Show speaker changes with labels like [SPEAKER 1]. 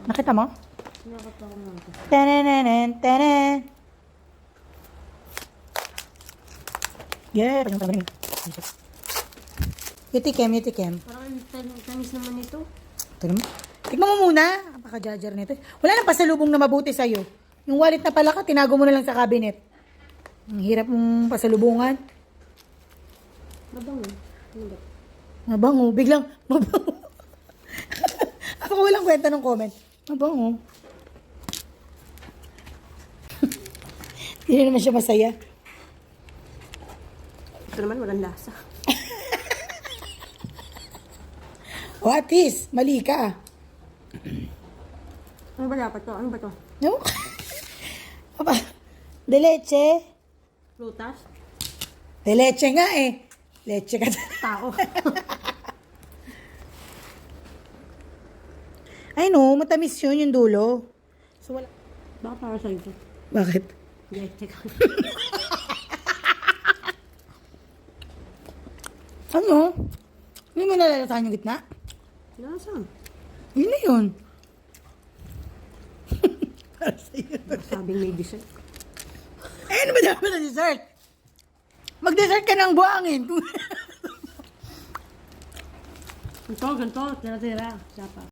[SPEAKER 1] Nakita mo?
[SPEAKER 2] Nakakatawa nga ito.
[SPEAKER 1] Tenen, tenen. Yeah. Yutikem, yutikem.
[SPEAKER 2] Parang tamis naman ito.
[SPEAKER 1] Ito naman. Tignan mo muna. Napaka-judger nito. Wala nang pasalubong na mabuti sa'yo. Yung wallet na pala ka, tinago mo na lang sa cabinet. Ang hirap mong pasalubungan.
[SPEAKER 2] Mabango. Ano ba?
[SPEAKER 1] Mabango. Biglang, mabango. Ako walang kwenta ng comment. Mabango. Hindi na naman siya masaya.
[SPEAKER 2] Ito naman walang lasa.
[SPEAKER 1] What is? Mali ka.
[SPEAKER 2] Ano ba dapat to? Ano ba to?
[SPEAKER 1] No? Papa, de leche.
[SPEAKER 2] Prutas?
[SPEAKER 1] De leche nga eh. Leche ka.
[SPEAKER 2] Tao.
[SPEAKER 1] Ay no, matamis yun yung dulo.
[SPEAKER 2] So wala. Baka para sa ito.
[SPEAKER 1] Bakit?
[SPEAKER 2] Yes, check.
[SPEAKER 1] Ano? Hindi mo nalalasahan yung gitna?
[SPEAKER 2] Lasa.
[SPEAKER 1] Yun na yun. Para sa'yo.
[SPEAKER 2] Sabing may dessert.
[SPEAKER 1] Eh, ano ba dapat na dessert? Mag-dessert ka ng buhangin.
[SPEAKER 2] Ganito, tira-tira. Sapa.